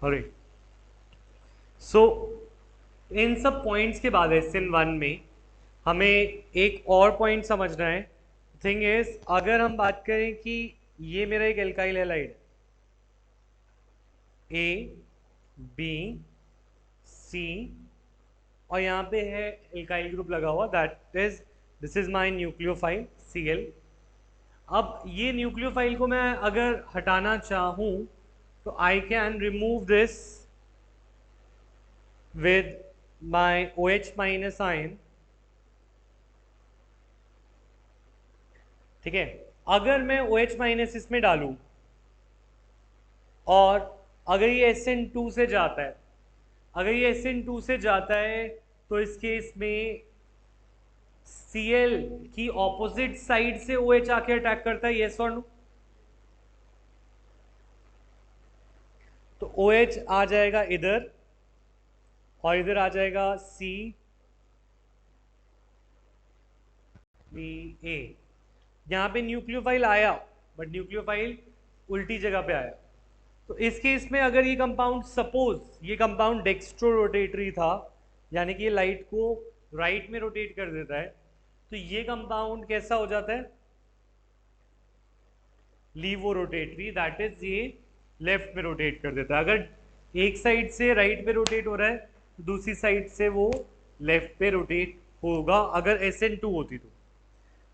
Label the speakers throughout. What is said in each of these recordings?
Speaker 1: अरे सो इन सब पॉइंट्स के बाद SN1 में हमें एक और पॉइंट समझना है। थिंग इज, अगर हम बात करें कि ये मेरा एक alkyl halide A B C और यहाँ पे है एल्काइल ग्रुप लगा हुआ, that is this is my nucleophile Cl। अब ये न्यूक्लियोफाइल को मैं अगर हटाना चाहूँ तो I can remove this with my OH minus ion। ठीक है, अगर मैं OH माइनस इसमें डालूं और अगर ये SN2 से जाता है, अगर ये SN2 से जाता है तो इस केस में Cl की ऑपोजिट साइड से OH आके अटैक करता है, यस और नो? तो OH आ जाएगा इधर और इधर आ जाएगा CBA। यहाँ पे न्यूक्लियोफाइल आया बट न्यूक्लियोफाइल उल्टी जगह पे आया। तो इस केस में अगर ये कंपाउंड, सपोज ये कंपाउंड डेक्स्ट्रो रोटेटरी था, यानी कि ये लाइट को राइट में रोटेट कर देता है, तो ये कंपाउंड कैसा हो जाता है? लीवो रोटेटरी, दैट इज ये लेफ्ट में रोटेट कर देता है। अगर एक साइड से राइट पे रोटेट हो रहा है तो दूसरी साइड से वो लेफ्ट पे रोटेट होगा, अगर SN2 होती तो।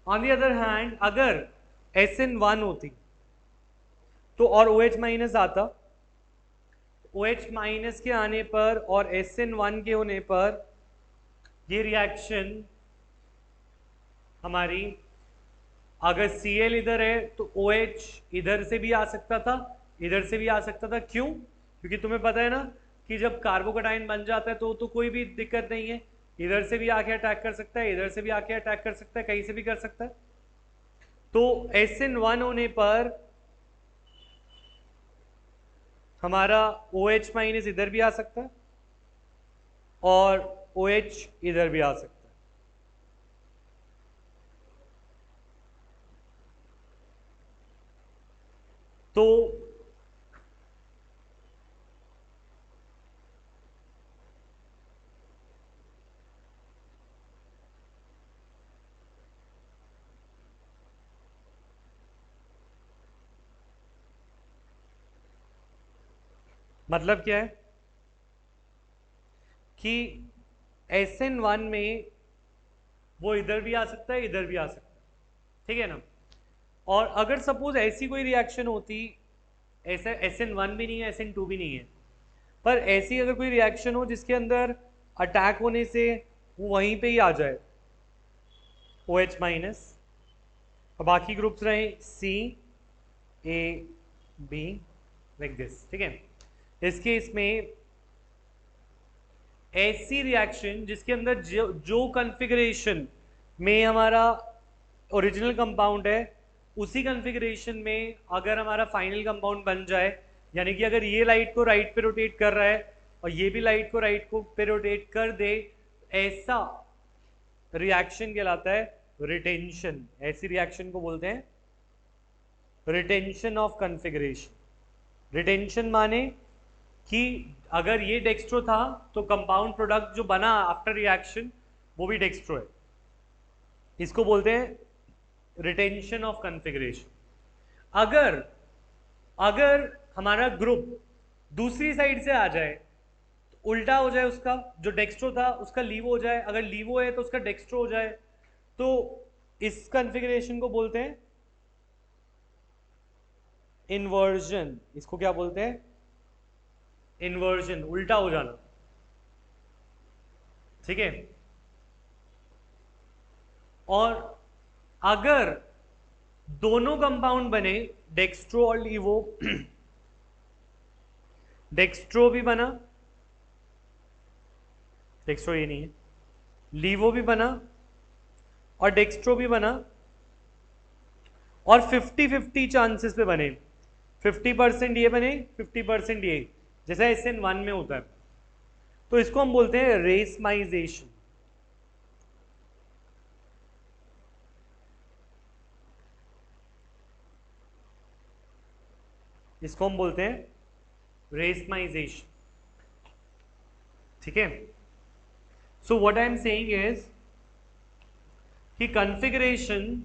Speaker 1: ऑन दी अदर हैंड अगर SN1 होती तो और OH माइनस आता, OH माइनस के आने पर और SN1 के होने पर ये रिएक्शन हमारी, अगर Cl इधर है तो OH इधर से भी आ सकता था, इधर से भी आ सकता था। क्यों? क्योंकि तुम्हें पता है ना कि जब कार्बोकैटायन बन जाता है तो कोई भी दिक्कत नहीं है, इधर से भी आके अटैक कर सकता है, इधर से भी आके अटैक कर सकता है, कहीं से भी कर सकता है। तो SN1 होने पर हमारा OH माइनस इधर भी आ सकता है और OH इधर भी आ सकता है। तो मतलब क्या है कि SN1 में वो इधर भी आ सकता है, इधर भी आ सकता है, ठीक है ना? और अगर सपोज ऐसी कोई रिएक्शन होती, ऐसा SN1 भी नहीं है, SN2 भी नहीं है, पर ऐसी अगर कोई रिएक्शन हो जिसके अंदर अटैक होने से वो वहीं पे ही आ जाए OH माइनस और बाकी ग्रुप्स रहे C A B like this, ठीक है? इसके इसमें ऐसी रिएक्शन जिसके अंदर जो कॉन्फ़िगरेशन में हमारा ओरिजिनल कंपाउंड है उसी कॉन्फ़िगरेशन में अगर हमारा फाइनल कंपाउंड बन जाए, यानी कि अगर ये लाइट को राइट पे रोटेट कर रहा है और ये भी लाइट को राइट को पे रोटेट कर दे, ऐसा रिएक्शन कहलाता है रिटेंशन। ऐसी रिएक्शन को बोलते हैं रिटेंशन ऑफ कॉन्फ़िगरेशन। रिटेंशन माने कि अगर ये डेक्स्ट्रो था तो कंपाउंड प्रोडक्ट जो बना आफ्टर रिएक्शन वो भी डेक्स्ट्रो है, इसको बोलते हैं रिटेंशन ऑफ कॉन्फ़िगरेशन। अगर अगर हमारा ग्रुप दूसरी साइड से आ जाए तो उल्टा हो जाए, उसका जो डेक्स्ट्रो था उसका लीवो हो जाए, अगर लीवो है तो उसका डेक्स्ट्रो हो जाए, तो इस कॉन्फ़िगरेशन को बोलते हैं इन्वर्जन। इसको क्या बोलते हैं? इन्वर्जन, उल्टा हो जाना, ठीक है? और अगर दोनों कंपाउंड बने, डेक्स्ट्रो और लीवो, डेक्स्ट्रो भी बना, डेक्स्ट्रो ये नहीं है, लीवो भी बना और डेक्स्ट्रो भी बना और 50-50 चांसेस पे बने, 50% ये बने 50% ये, जैसा SN1 में होता है, तो इसको हम बोलते हैं रेसमाइजेशन। इसको हम बोलते हैं रेसमाइजेशन, ठीक है। So what I am saying is कि कॉन्फ़िगरेशन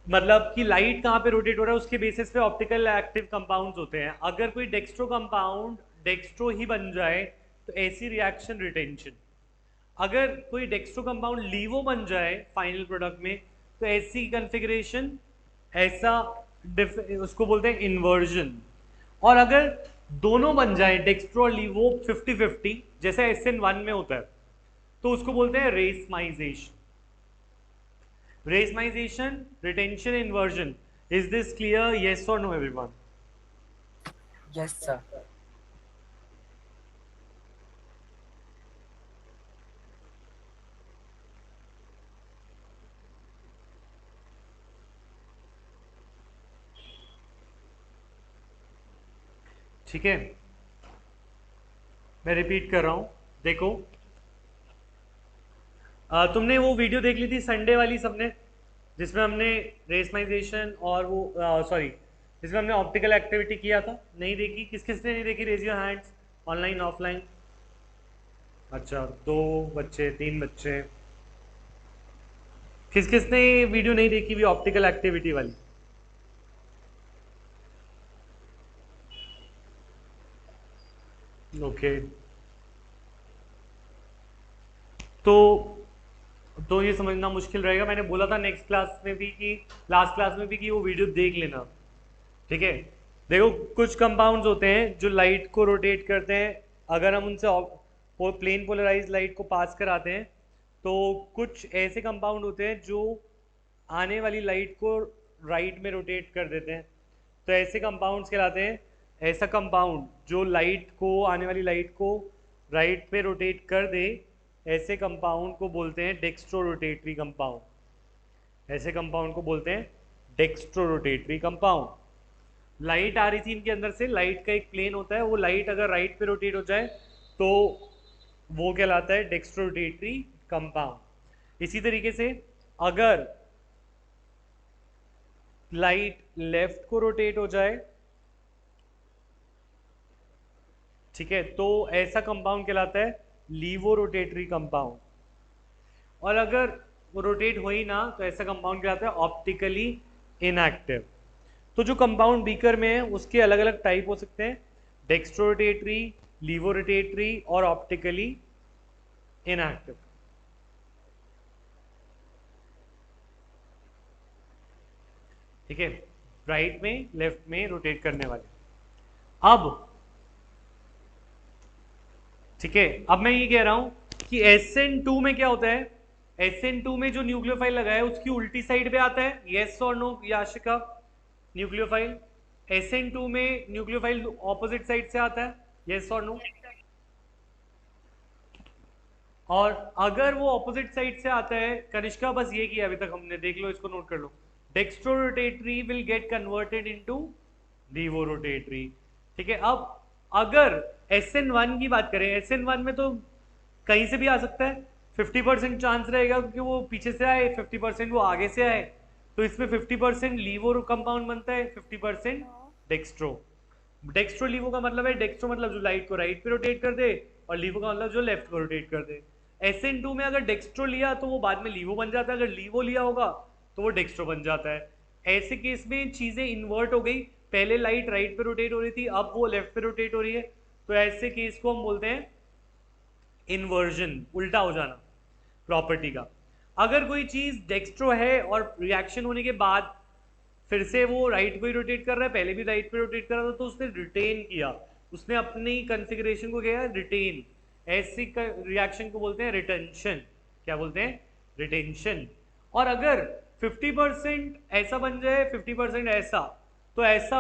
Speaker 1: मतलब कि लाइट कहाँ पे रोटेट हो रहा है उसके बेसिस पे ऑप्टिकल एक्टिव कंपाउंड्स होते हैं। अगर कोई डेक्स्ट्रो कंपाउंड डेक्स्ट्रो ही बन जाए तो ऐसी रिएक्शन रिटेंशन, अगर कोई डेक्स्ट्रो कंपाउंड लीवो बन जाए फाइनल प्रोडक्ट में तो ऐसी कॉन्फ़िगरेशन, ऐसा उसको बोलते हैं इन्वर्जन। और अगर दोनों बन जाए डेक्स्ट्रो और लीवो 50-50 जैसे SN1 में होता है तो उसको बोलते हैं racemisation. Racematization, retention, inversion. Is this clear? Yes or no, everyone?
Speaker 2: Yes, sir.
Speaker 1: ठीक है, मैं रिपीट कर रहा हूं, देखो। तुमने वो वीडियो देख ली थी संडे वाली सबने, जिसमें हमने रेसमाइजेशन और वो सॉरी जिसमें हमने ऑप्टिकल एक्टिविटी किया था? नहीं देखी? किस किसने नहीं देखी? Raise your hands, online offline. अच्छा, 2 बच्चे 3 बच्चे। किस किसने वीडियो नहीं देखी हुई ऑप्टिकल एक्टिविटी वाली? ओके, तो ये समझना मुश्किल रहेगा। मैंने बोला था नेक्स्ट क्लास में भी कि लास्ट क्लास में भी कि वो वीडियो देख लेना, ठीक है। देखो, कुछ कंपाउंड्स होते हैं जो लाइट को रोटेट करते हैं। अगर हम उनसे प्लेन पोलराइज लाइट को पास कराते हैं तो कुछ ऐसे कंपाउंड होते हैं जो आने वाली लाइट को राइट में रोटेट कर देते हैं, तो ऐसे कंपाउंड्स कहलाते हैं। ऐसा कंपाउंड जो लाइट को, आने वाली लाइट को राइट पे रोटेट कर दे, ऐसे कंपाउंड को बोलते हैं डेक्स्ट्रो रोटेटरी कंपाउंड। ऐसे कंपाउंड को बोलते हैं डेक्स्ट्रो रोटेटरी कंपाउंड। लाइट आ रही थी इनके अंदर से, लाइट का एक प्लेन होता है, वो लाइट अगर राइट पे रोटेट हो जाए तो वो कहलाता है डेक्स्ट्रो रोटेटरी कंपाउंड। इसी तरीके से अगर लाइट लेफ्ट को रोटेट हो जाए, ठीक है, तो ऐसा कंपाउंड कहलाता है लीवो रोटेटरी कंपाउंड। और अगर वो रोटेट हो ही ना तो ऐसा कंपाउंड कहलाता है ऑप्टिकली इनएक्टिव। तो जो कंपाउंड बीकर में है उसके अलग अलग टाइप हो सकते हैं, डेक्स्ट्रो रोटेटरी, लीवो रोटेटरी और ऑप्टिकली इनएक्टिव। ठीक है, राइट में लेफ्ट में रोटेट करने वाले। अब ठीक है, अब मैं ये कह रहा हूं कि SN2 में क्या होता है? SN2 में जो न्यूक्लियोफाइल लगा है उसकी उल्टी साइड पे आता है, यस और नो याशिका? न्यूक्लियोफाइल SN2 में न्यूक्लियोफाइल ऑपोजिट साइड से आता है, यस और नो? और अगर वो ऑपोजिट साइड से आता है, कनिष्का बस ये किया अभी तक हमने, देख लो, इसको नोट कर लो। Dextrorotatory will get converted into levorotatory. ठीक है, अब अगर SN1 की बात करें, SN1 में तो कहीं से भी आ सकता है, 50% चांस रहेगा क्योंकि वो पीछे से आए, 50% वो आगे से आए, तो इसमें 50% लीवो कंपाउंड बनता है, 50% डेक्स्ट्रो। डेक्स्ट्रो लीवो का मतलब है, डेक्स्ट्रो मतलब जो लाइट को राइट पे रोटेट कर दे, और लीवो का मतलब जो लेफ्ट को रोटेट कर दे। SN2 में अगर डेक्स्ट्रो लिया तो वो बाद में लीवो बन जाता है, अगर लीवो लिया होगा तो वो डेक्स्ट्रो बन जाता है। ऐसे केस में चीजें इन्वर्ट हो गई, पहले लाइट राइट पे रोटेट हो रही थी, अब वो लेफ्ट पे रोटेट हो रही है, तो ऐसे केस को हम बोलते हैं इन्वर्जन, उल्टा हो जाना प्रॉपर्टी का। अगर कोई चीज डेक्स्ट्रो है और रिएक्शन होने के बाद फिर से वो राइट को ही रोटेट कर रहा है, पहले भी राइट पे रोटेट कर रहा था, तो उसने रिटेन किया, उसने अपनी कॉन्फ़िगरेशन को किया रिटेन। ऐसी रिएक्शन को बोलते हैं रिटेंशन। क्या बोलते हैं? रिटेंशन। और अगर 50% ऐसा बन जाए, 50% ऐसा, तो ऐसा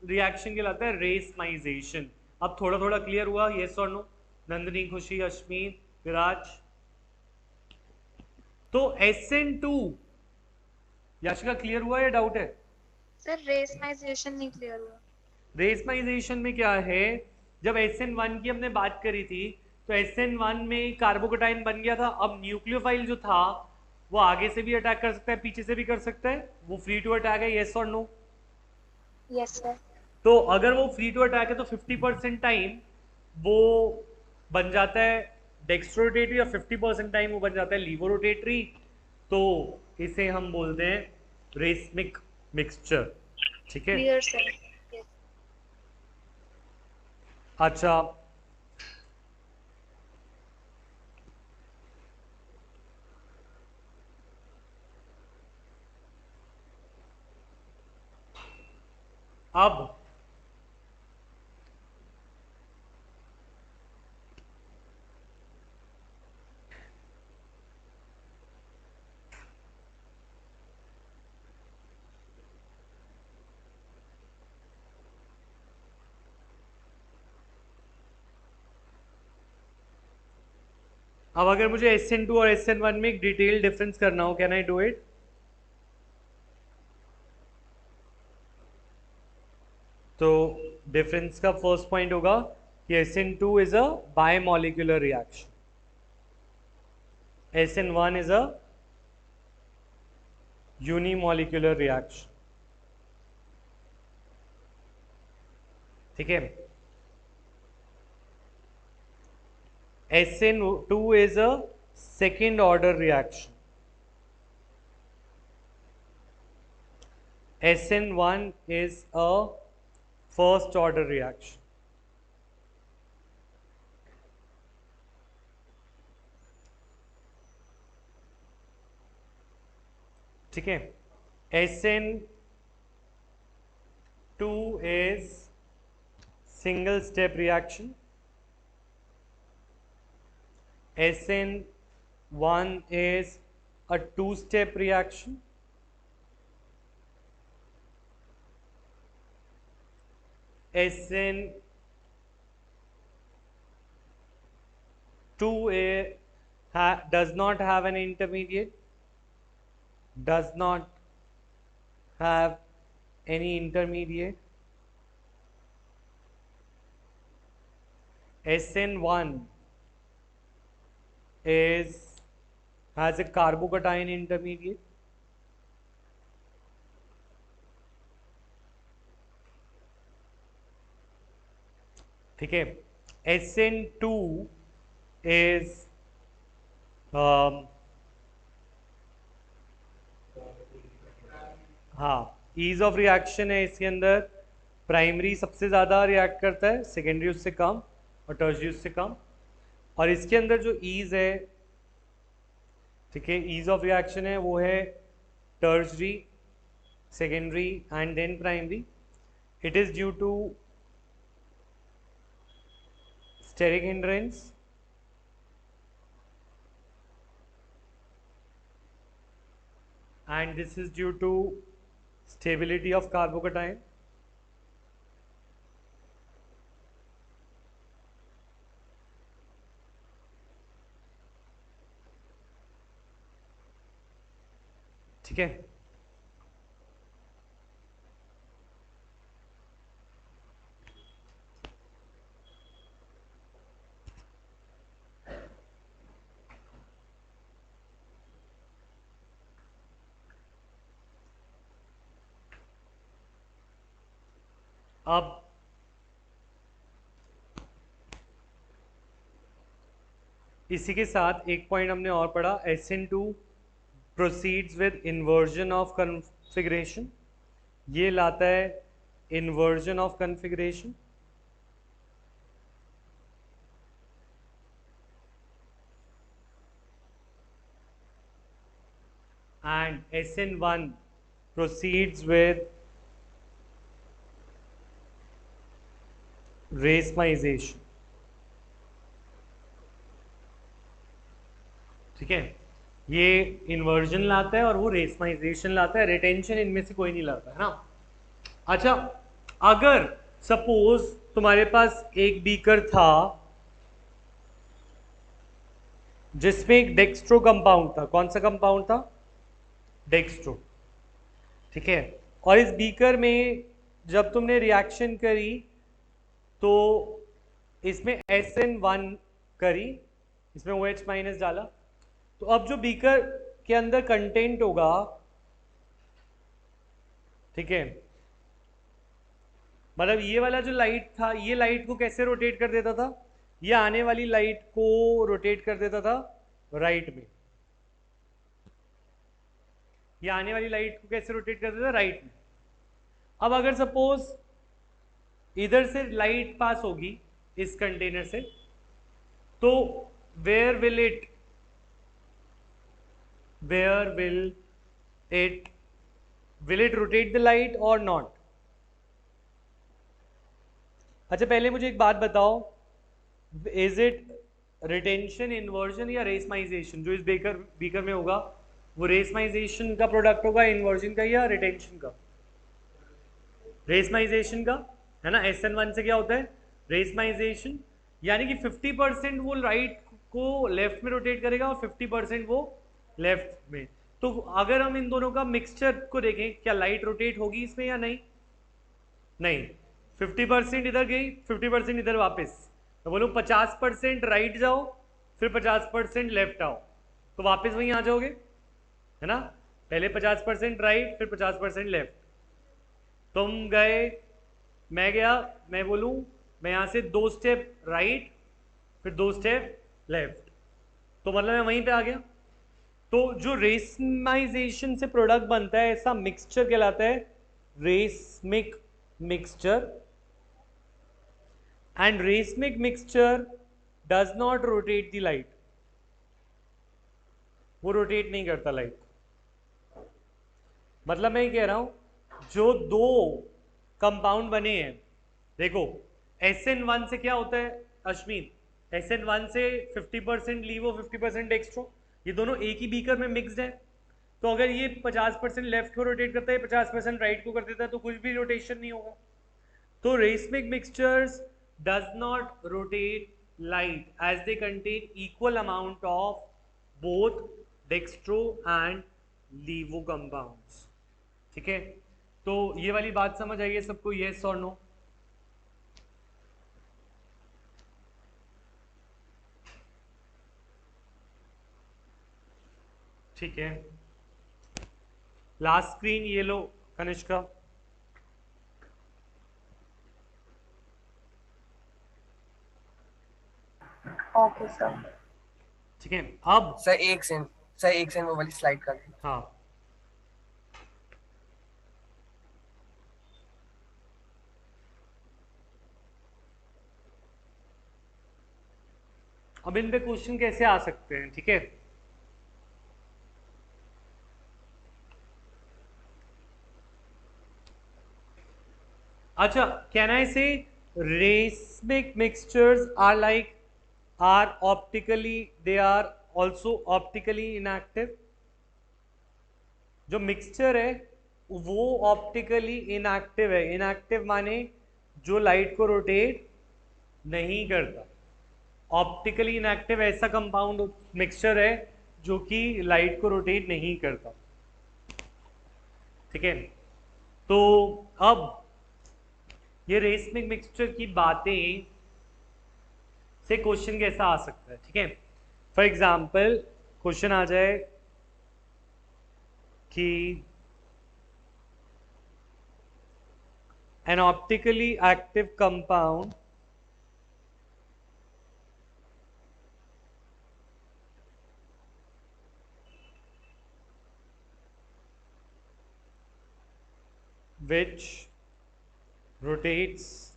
Speaker 1: रिएक्शन कहलाता है रेसमाइजेशन। अब थोड़ा थोड़ा क्लियर हुआ, यस और नो? नंदिनी, खुशी, अश्मीत, विराज। तो SN2 याशिका क्लियर हुआ या डाउट है?
Speaker 3: सर रेसमाइजेशन नहीं क्लियर हुआ।
Speaker 1: रेसमाइजेशन में क्या है, जब SN1 की हमने बात करी थी तो SN1 में कार्बोकेटाइन बन गया था। अब न्यूक्लियोफाइल जो था वो आगे से भी अटैक कर सकता है, पीछे से भी कर सकता है, वो फ्री टू अटैक है, यस और नो?
Speaker 3: Yes sir.
Speaker 1: तो अगर वो फ्री टू अटैक है तो 50% टाइम वो बन जाता है डेक्स्ट्रोरोटेटरी और 50% टाइम वो बन जाता है लीवोरोटेटरी। तो इसे हम बोलते हैं रेसमिक मिक्सचर। ठीक है,
Speaker 3: Clear, sir. Yes.
Speaker 1: अच्छा अब अगर मुझे SN2 और SN1 में एक डिटेल डिफरेंस करना हो, कैन आई डू इट? तो डिफरेंस का फर्स्ट पॉइंट होगा कि SN2 is a bimolecular reaction, SN1 is a unimolecular reaction. ठीक है, SN2 is a second order reaction, SN1 is a first order reaction। ठीक है, SN2 is single step reaction, SN1 is a two-step reaction, SN2 does not have an intermediate, does not have any intermediate, SN1 has a carbocation intermediate, ठीक है, SN2 is हाँ ease of reaction है इसके अंदर, primary सबसे ज़्यादा react करता है, सेकेंडरी उससे कम और टर्शियरी उससे कम। और इसके अंदर जो ईज है, ठीक है, ईज ऑफ रिएक्शन है वो है tertiary, secondary and then primary. It is due to steric hindrance and this is due to stability of carbocation। ठीक है, अब इसी के साथ एक पॉइंट हमने और पढ़ा, SN2 proceeds with inversion of configuration, ये लाता है inversion of configuration. and SN1 proceeds with racemization। ठीक है, ये इन्वर्जन लाता है और वो रेसमाइजेशन लाता है, रिटेंशन इनमें से कोई नहीं लाता है ना। अच्छा, अगर सपोज तुम्हारे पास एक बीकर था जिसमें एक डेक्स्ट्रो कंपाउंड था, कौन सा कंपाउंड था? डेक्स्ट्रो। ठीक है, और इस बीकर में जब तुमने रिएक्शन करी तो इसमें SN1 करी, इसमें OH माइनस डाला, तो अब जो बीकर के अंदर कंटेंट होगा, ठीक है, मतलब ये वाला जो लाइट था, ये लाइट को कैसे रोटेट कर देता था, ये आने वाली लाइट को रोटेट कर देता था राइट में, ये आने वाली लाइट को कैसे रोटेट कर देता था राइट में। अब अगर सपोज इधर से लाइट पास होगी इस कंटेनर से, तो where will it will it rotate the light और नॉट? अच्छा पहले मुझे एक बात बताओ, इज इट रिटेंशन, इन्वर्जन या रेसमाइजेशन? जो इस बीकर में होगा वो रेसमाइजेशन का प्रोडक्ट होगा, इन्वर्जन का या रिटेंशन का? रेसमाइजेशन का, है ना। SN1 से क्या होता है, रेसमाइजेशन, यानी कि 50% वो राइट को लेफ्ट में रोटेट करेगा और 50% वो लेफ्ट में। तो अगर हम इन दोनों का मिक्सचर को देखें, क्या लाइट रोटेट होगी इसमें या नहीं? नहीं। 50% इधर गई, 50% इधर वापस, तो बोलूँ 50% राइट जाओ फिर 50% लेफ्ट आओ, तो वापस वहीं आ जाओगे, है ना। पहले 50% राइट फिर 50% लेफ्ट। तुम गए, मैं गया, मैं बोलूँ मैं यहाँ से 2 स्टेप राइट फिर 2 स्टेप लेफ्ट, तो मतलब मैं वहीं पे आ गया। तो जो रेसमाइजेशन से प्रोडक्ट बनता है ऐसा मिक्सचर कहलाता है racemic mixture, and racemic mixture does not rotate the light, वो रोटेट नहीं करता लाइट। मतलब मैं ये कह रहा हूं जो दो कंपाउंड बने हैं, देखो SN1 से क्या होता है अश्मीत, SN1 से 50% लीवो 50% डेक्स्ट्रो, ये दोनों एक ही बीकर में मिक्स्ड है। तो अगर ये 50% लेफ्ट को रोटेट करता है, 50% राइट को कर देता है, तो कुछ भी रोटेशन नहीं होगा। तो racemic mixtures does not rotate light as they contain equal amount of both dextro and levo compounds. ठीक है, तो ये वाली बात समझ आई है सबको, येस और नो? ठीक है, लास्ट स्क्रीन ये लो कनिष्का।
Speaker 2: Okay sir.
Speaker 1: ठीक है, अब
Speaker 2: सर एक सेकंड वो वाली स्लाइड कर दें।
Speaker 1: हाँ, अब इन पे क्वेश्चन कैसे आ सकते हैं, ठीक है। अच्छा, can I say racemic mixtures are like are optically, they are also optically inactive? जो मिक्सचर है वो ऑप्टिकली इनएक्टिव है, इनएक्टिव माने जो लाइट को रोटेट नहीं करता। ऑप्टिकली इनएक्टिव ऐसा कंपाउंड मिक्सचर है जो कि लाइट को रोटेट नहीं करता, ठीक है। तो अब ये रेसमिक मिक्सचर की बातें से क्वेश्चन कैसा आ सकता है, ठीक है। फॉर एग्जाम्पल क्वेश्चन आ जाए कि an optically active compound which rotates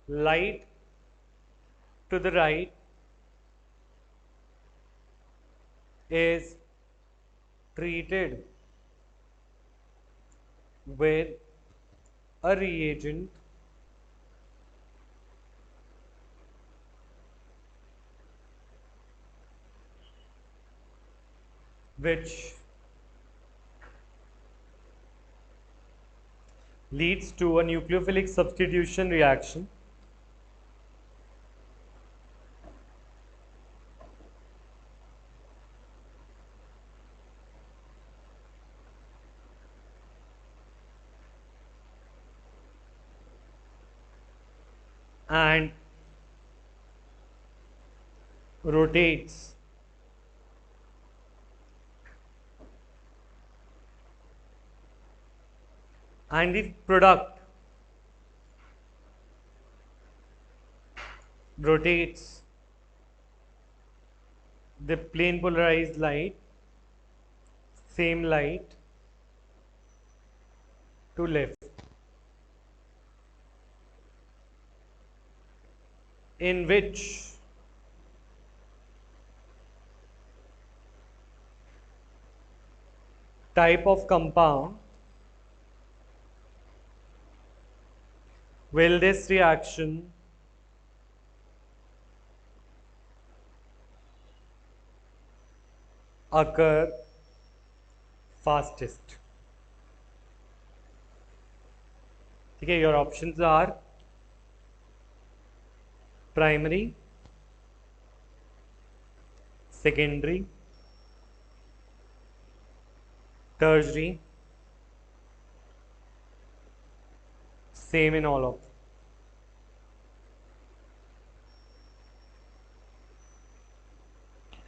Speaker 1: light to the right is treated with a reagent which leads to a nucleophilic substitution reaction and rotates and the product rotates the plane polarized light, same light, to left, in which type of compound will this reaction occur fastest? ठीक है, your options are primary, secondary, tertiary, same in all of them.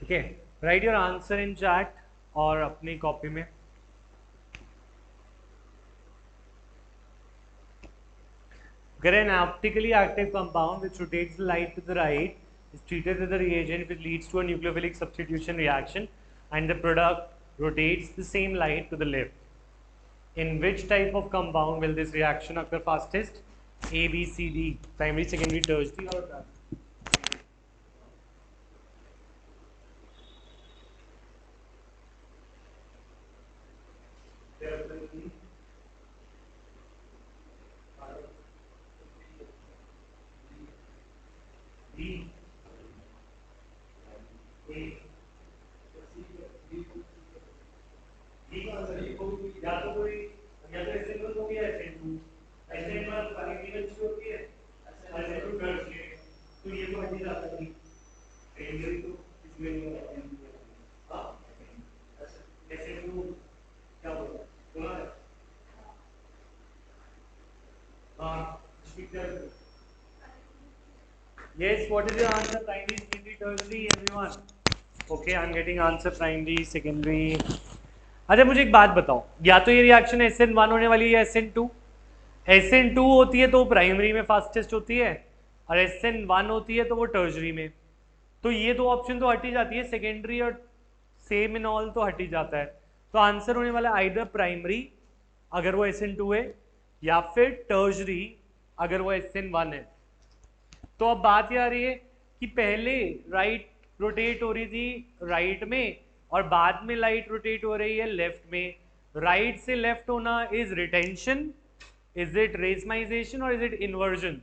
Speaker 1: ठीक है, right your answer in chat और अपनी copy में. Get an optically active compound which rotates the light to the right is treated with a reagent which leads to a nucleophilic substitution reaction and the product rotates the same light to the left. In which type of compound will this reaction occur fastest? A, B, C, D. Primary, secondary, tertiary or tertiary? या तो कोई या तो ऐसे लोग हो गया ऐसे एक बार पानी की अच्छी होती है ऐसे तो गर्ल्स के तो ये तो हटी जाता है सेकेंडरी तो इसमें नहीं होता है. हां ऐसे तो क्या बोलते हैं बोला हां speaker. Yes, what is your answer? Primary, secondary, tertiary, everyone. Okay, I am getting answer primary, secondary. अच्छा मुझे एक बात बताओ, या तो ये रिएक्शन SN1 होने वाली है SN2. SN2 होती है तो वो प्राइमरी में फास्टेस्ट होती है और SN1 होती है तो वो टर्जरी में. तो ये दो ऑप्शन तो हट ही जाती है, सेकेंडरी और सेम इन ऑल तो हट ही जाता है. तो आंसर होने वाला आइदर प्राइमरी अगर वो SN2 है या फिर टर्जरी अगर वो SN1 है. तो अब बात ये आ रही है कि पहले राइट रोटेट हो रही थी राइट में और बाद में लाइट रोटेट हो रही है लेफ्ट में. राइट से लेफ्ट होना is retention, is it racemisation और इज इट इन्वर्जन?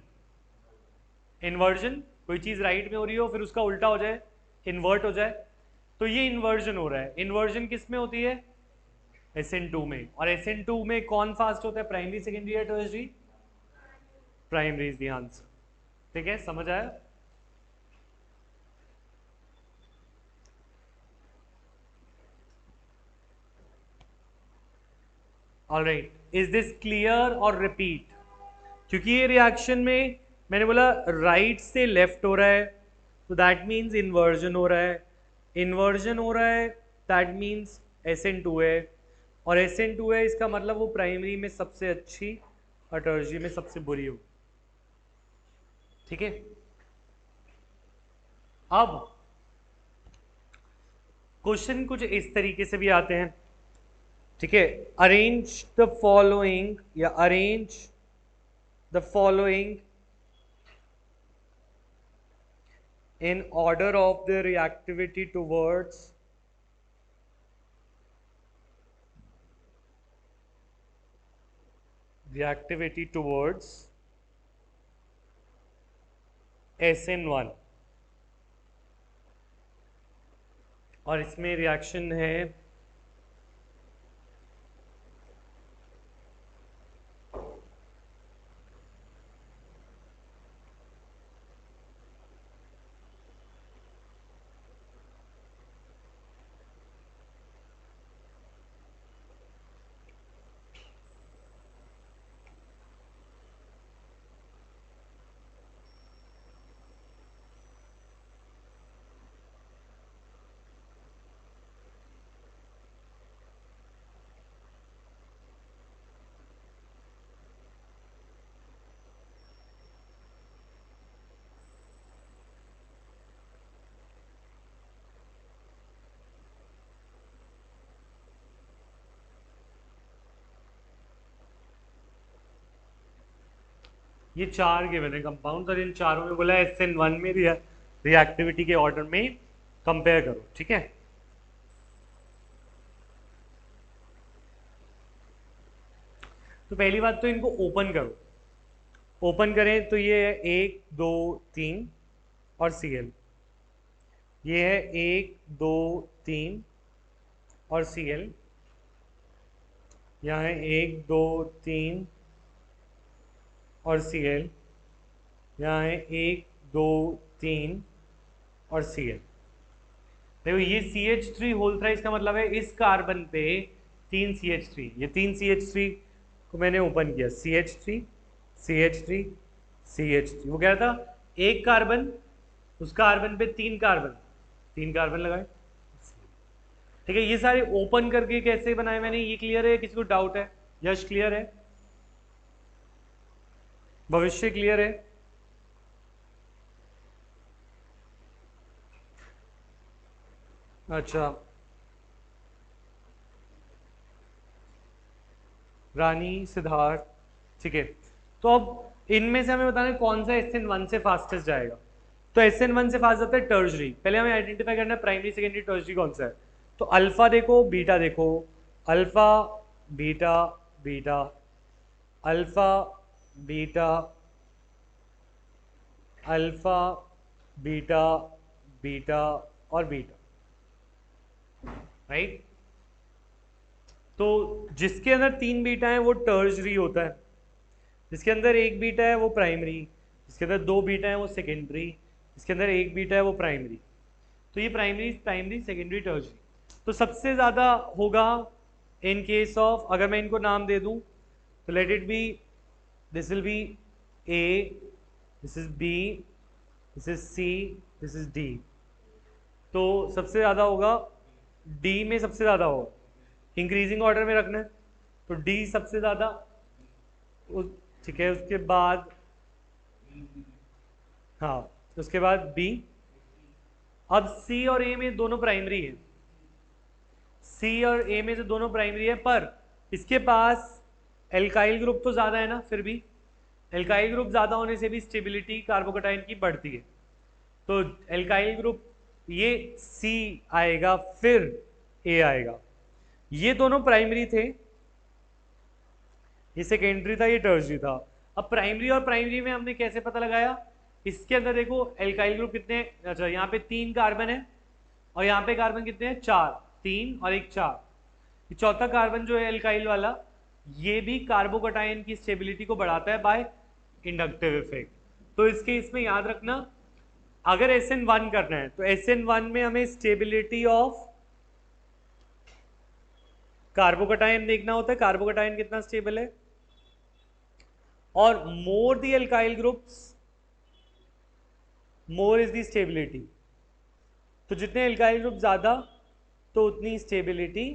Speaker 1: इन्वर्जन, कोई चीज राइट में हो रही हो फिर उसका उल्टा हो जाए, इन्वर्ट हो जाए, तो ये इन्वर्जन हो रहा है. इन्वर्जन किस में होती है? SN2 में. और SN2 में कौन फास्ट होता है, प्राइमरी, सेकेंडरी या tertiary? Primary is the answer. ठीक है, समझ आया? ऑलराइट, इज दिस क्लियर और रिपीट? क्योंकि ये रिएक्शन में मैंने बोला राइट से लेफ्ट हो रहा है तो दैट मीन्स इन्वर्जन हो रहा है. इन्वर्जन हो रहा है दैट मीन्स SN2 है और SN2 है इसका मतलब वो प्राइमरी में सबसे अच्छी और टर्शरी में सबसे बुरी हो. ठीक है, अब क्वेश्चन कुछ इस तरीके से भी आते हैं. ठीक है, अरेंज द फॉलोइंग या arrange the following in order of their reactivity towards SN1. और इसमें रिएक्शन है ये 4 गिवन है कंपाउंड, और इन चारों में बोला SN1 में रिएक्टिविटी के ऑर्डर में कंपेयर करो, ठीक है। तो पहली बात तो इनको ओपन करो, ओपन करें तो ये है 1 2 3 और Cl, ये है 1 2 3 और Cl, यहाँ है 1 2 3 और Cl, यहाँ है 1 2 3 और Cl। देखो ये CH3 होल थ्राइस का मतलब है इस कार्बन पे 3 CH3, ये 3 CH3 को मैंने ओपन किया, CH3 CH3 CH3, वो कह रहा था एक कार्बन, उस कार्बन पे 3 कार्बन, 3 कार्बन लगाए, ठीक है। ये सारे ओपन करके कैसे बनाए मैंने, ये क्लियर है? किसी को डाउट है? यश क्लियर है? भविष्य क्लियर है? अच्छा, रानी, सिद्धार्थ, ठीक है। तो अब इनमें से हमें बताना है कौन सा SN1 से फास्टेस्ट जाएगा। तो SN1 से फास्ट जाता है टर्जरी। पहले हमें आइडेंटिफाई करना है प्राइमरी सेकेंडरी टर्जरी कौन सा है। तो अल्फा देखो, बीटा देखो, alpha beta beta, alpha beta alpha beta beta और बीटा, राइट। तो जिसके अंदर 3 बीटा है वो टर्जरी होता है, जिसके अंदर 1 बीटा है वो प्राइमरी, जिसके अंदर 2 बीटा है वो सेकेंडरी, जिसके अंदर 1 बीटा है वो प्राइमरी। तो ये प्राइमरी प्राइमरी सेकेंडरी टर्जरी। तो सबसे ज़्यादा होगा इन केस ऑफ, अगर मैं इनको नाम दे दूं तो let it be, this will be A, this is B, this is C, this is D. तो सबसे ज़्यादा होगा डी में, सबसे ज़्यादा होगा, इंक्रीजिंग ऑर्डर में रखना है तो डी सबसे ज़्यादा, ठीक है। उसके बाद हाँ, उसके बाद बी। अब सी और ए में दोनों प्राइमरी है, सी और ए में से दोनों प्राइमरी है, पर इसके पास एल्काइल ग्रुप तो ज़्यादा है ना, फिर भी एल्काइल ग्रुप ज़्यादा होने से भी स्टेबिलिटी कार्बोकेटाइन की बढ़ती है। तो एल्काइल ग्रुप ये सी आएगा, फिर ए आएगा। ये दोनों प्राइमरी थे, ये सेकेंडरी था, ये टर्जरी था। अब प्राइमरी और प्राइमरी में हमने कैसे पता लगाया, इसके अंदर देखो एल्काइल ग्रुप कितने, अच्छा यहाँ पे 3 कार्बन है और यहाँ पे कार्बन कितने हैं, 4, 3 और 1 4। चौथा कार्बन जो है एल्काइल वाला, ये भी कार्बोकेटाइन की स्टेबिलिटी को बढ़ाता है बाय इंडक्टिव इफेक्ट। तो इसके इसमें याद रखना, अगर SN1 करना है तो SN1 में हमें स्टेबिलिटी ऑफ कार्बोकेटाइन देखना होता है, कार्बोकेटाइन कितना स्टेबल है, और more the alkyl groups more is the stability. तो जितने एल्काइल ग्रुप ज्यादा तो उतनी स्टेबिलिटी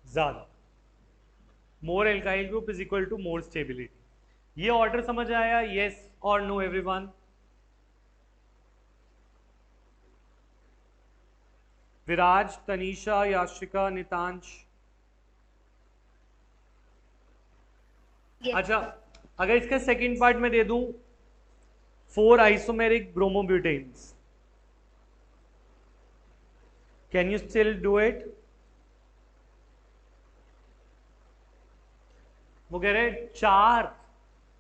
Speaker 1: ज्यादा, more alkyl group is equal to more stability. ये ऑर्डर समझ आया, यस और no everyone? Viraj, Tanisha, Yashika, Nitansh.
Speaker 3: Yes.
Speaker 1: अच्छा, अगर इसका सेकंड पार्ट में दे दूं 4 isomeric bromobutanes, can you still do it? वो कह रहे हैं 4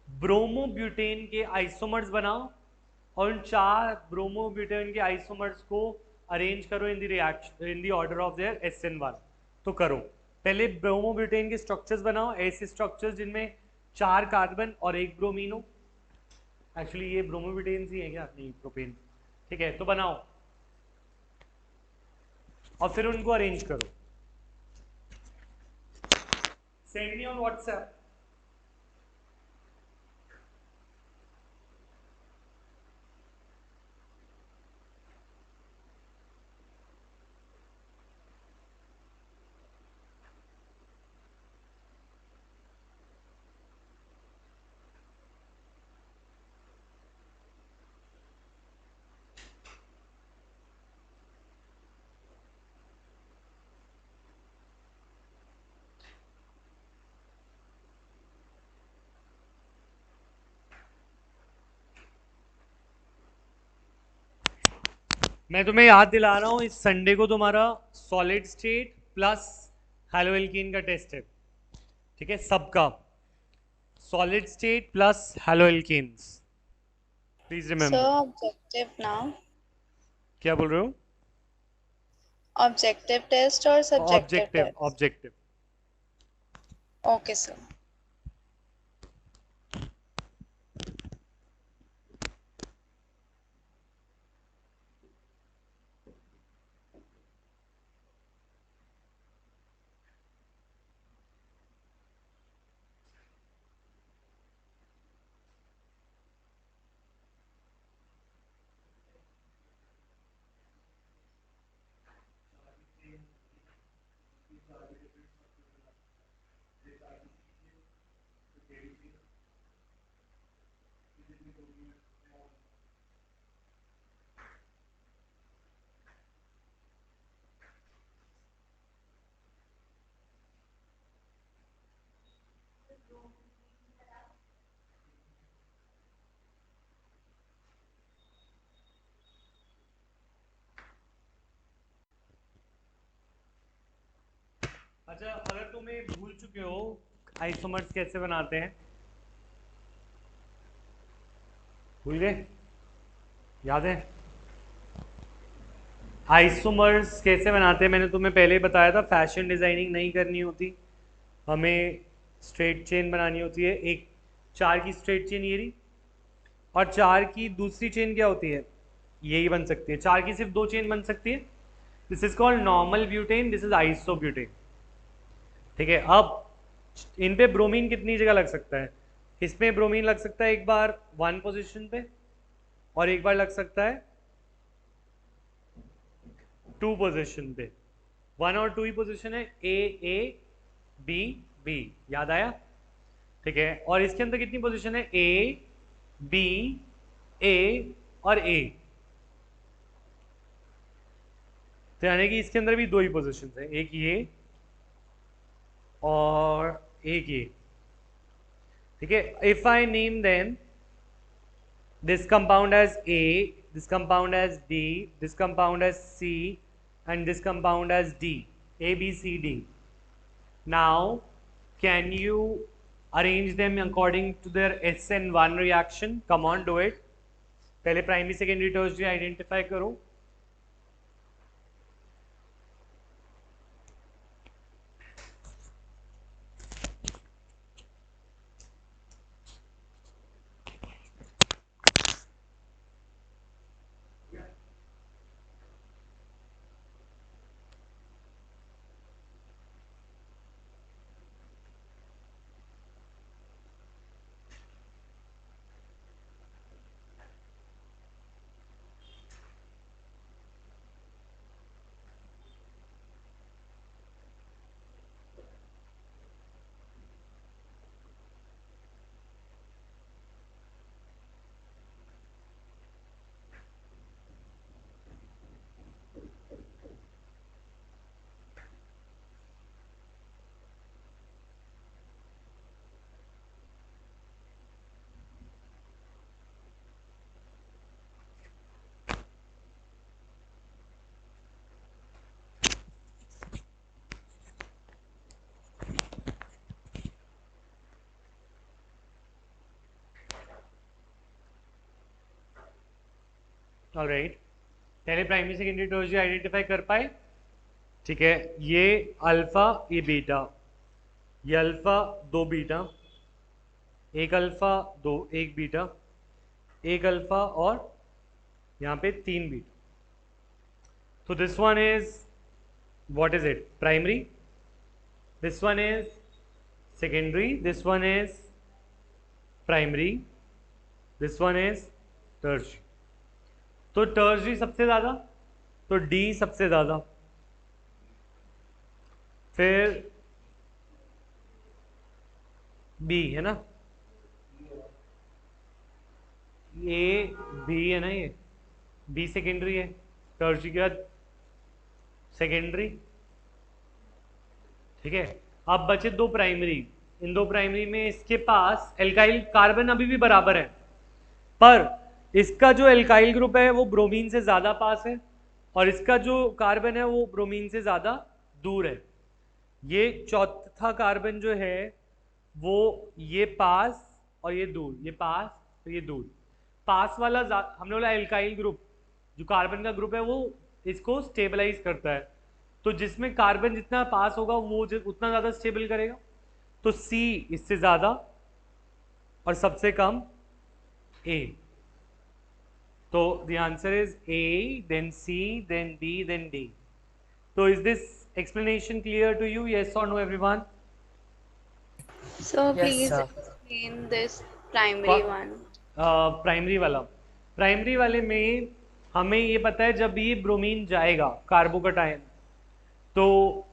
Speaker 1: ब्रोमोब्यूटेन के आइसोमर्स बनाओ और उन 4 ब्रोमोब्यूटेन के आइसोमर्स को अरेंज करो in the reaction, in the order of their SN1। तो करो, पहले ब्रोमोब्यूटेन के स्ट्रक्चर्स बनाओ, ऐसे स्ट्रक्चर्स जिनमें 4 कार्बन और 1 ब्रोमीन हो। एक्चुअली ये ब्रोमोब्यूटेन्स ही है क्या? नहीं, प्रोपेन, ठीक है। तो बनाओ और फिर उनको अरेंज करो, सेंड मी ऑन व्हाट्सएप। मैं तुम्हें याद दिला रहा हूँ, इस संडे को तुम्हारा सॉलिड स्टेट प्लस हैलोएल्कीन का टेस्ट है, ठीक है, सबका solid state plus haloalkenes, please
Speaker 4: So
Speaker 1: remember.
Speaker 4: objective now.
Speaker 1: क्या बोल रहे हो?
Speaker 4: Objective test or subjective
Speaker 1: objective,
Speaker 4: test?
Speaker 1: Objective.
Speaker 4: Okay, sir.
Speaker 1: अच्छा, अगर तुम्हें भूल चुके हो आइसोमर्स कैसे बनाते हैं, भूल गए, याद है आइसोमर्स कैसे बनाते हैं? मैंने तुम्हें पहले ही बताया था, फैशन डिजाइनिंग नहीं करनी होती, हमें स्ट्रेट चेन बनानी होती है। एक 4 की स्ट्रेट चेन ये रही, और 4 की दूसरी चेन क्या होती है, यही बन सकती है। 4 की सिर्फ 2 चेन बन सकती है, this is called normal butane, this is isobutane, ठीक है। अब इन पे ब्रोमीन कितनी जगह लग सकता है? इसमें ब्रोमीन लग सकता है एक बार 1 पोजीशन पे, और एक बार लग सकता है 2 पोजीशन पे। 1 और 2 ही पोजीशन है, ए बी बी, याद आया, ठीक है। और इसके अंदर कितनी पोजीशन है, ए बी ए और ए, तो यानी कि इसके अंदर भी 2 ही पोजीशन है, एक ये और एक ये, ठीक है। If I name them this compound as A, this compound as B, this compound as C, and this compound as D, A, B, C, D. Now, can you arrange them according to their SN1 reaction? Come on, do it. पहले primary secondary tertiary identify करो। Alright, पहले primary secondary tertiary identify कर पाए, ठीक है। ये alpha, ये beta, ये अल्फा 2 बीटा, एक अल्फा 2 एक बीटा, एक अल्फा और यहाँ पे 3 बीटा। तो this one is, what is it, primary, this one is secondary, this one is primary, this one is tertiary. तो टर्शियरी सबसे ज्यादा, तो डी सबसे ज्यादा, फिर बी है ना, ए बी है ना, ये बी सेकेंडरी है, टर्शियरी के बाद सेकेंडरी, ठीक है। अब बचे 2 प्राइमरी, इन 2 प्राइमरी में इसके पास एल्काइल कार्बन अभी भी बराबर है, पर इसका जो एल्काइल ग्रुप है वो ब्रोमीन से ज्यादा पास है, और इसका जो कार्बन है वो ब्रोमीन से ज़्यादा दूर है। ये चौथा कार्बन जो है वो ये पास और ये दूर, ये पास तो ये दूर। पास वाला हमने बोला एल्काइल ग्रुप, जो कार्बन का ग्रुप है वो इसको स्टेबलाइज करता है, तो जिसमें कार्बन जितना पास होगा वो उतना ज़्यादा स्टेबल करेगा। तो सी इससे ज़्यादा और सबसे कम ए। तो the answer is A, then C, then B, then D. तो is this explanation clear to you? Yes or no, everyone?
Speaker 4: So
Speaker 2: Yes,
Speaker 4: please
Speaker 2: sir.
Speaker 4: explain this primary one.
Speaker 1: Primary वाला, प्राइमरी वाले में हमें ये पता है जब ये ब्रोमीन जाएगा कार्बोकटायन, तो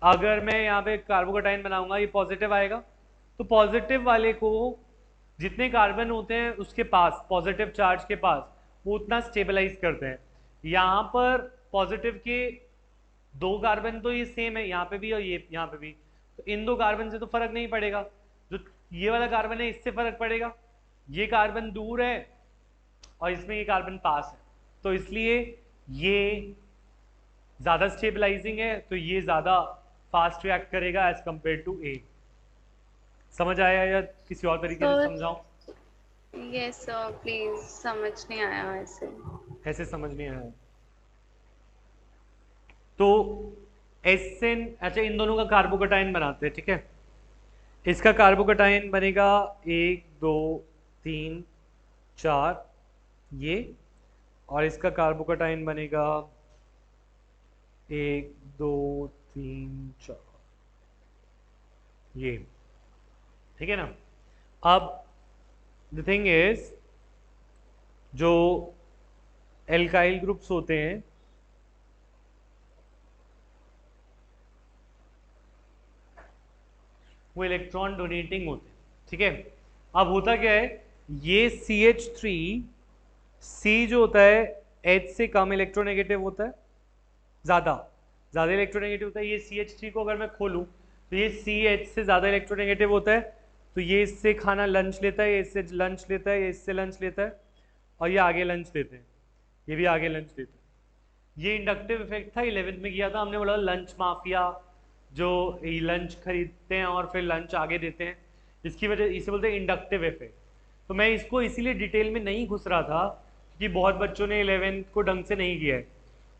Speaker 1: अगर मैं यहाँ पे कार्बोकटायन बनाऊंगा ये पॉजिटिव आएगा, तो पॉजिटिव वाले को जितने कार्बन होते हैं उसके पास पॉजिटिव चार्ज के पास वो उतना स्टेबलाइज करते हैं। यहाँ पर पॉजिटिव के दो कार्बन तो ये सेम है यहाँ पे भी और ये यहाँ पे भी, तो इन दो कार्बन से तो फर्क नहीं पड़ेगा। जो ये वाला कार्बन है इससे फर्क पड़ेगा, ये कार्बन दूर है और इसमें ये कार्बन पास है, तो इसलिए ये ज़्यादा स्टेबलाइजिंग है, तो ये ज़्यादा फास्ट रिएक्ट करेगा एज कंपेयर टू ए। समझ आया या किसी और तरीके से समझाऊं?
Speaker 4: Yes sir, please, समझ नहीं आया ऐसे।
Speaker 1: कैसे समझ नहीं आया? तो एसएन, अच्छा इन दोनों का कार्बोकटायन बनाते हैं, ठीक है। इसका कार्बोकटायन बनेगा 1 2 3 4 ये, और इसका कार्बोकटायन बनेगा 1 2 3 4 ये, ठीक है ना। अब द थिंग इज जो एल्काइल ग्रुप्स होते हैं वो इलेक्ट्रॉन डोनेटिंग होते हैं, ठीक है। अब होता क्या है, ये CH3 C जो होता है H से कम इलेक्ट्रोनेगेटिव होता है, ज़्यादा इलेक्ट्रोनेगेटिव होता है। ये CH3 को अगर मैं खोलूँ तो ये CH से ज़्यादा इलेक्ट्रोनेगेटिव होता है, तो ये इससे खाना लंच लेता है, ये इससे लंच लेता है, ये इससे लंच लेता है, और ये आगे लंच लेते हैं, ये भी आगे लंच लेते हैं। ये इंडक्टिव इफेक्ट था, 11th में किया था हमने, बोला लंच माफिया जो लंच खरीदते हैं और फिर लंच आगे देते हैं, इसकी वजह इसे बोलते हैं इंडक्टिव इफेक्ट। तो मैं इसको इसीलिए डिटेल में नहीं घुस रहा था क्योंकि बहुत बच्चों ने 11th को ढंग से नहीं किया है,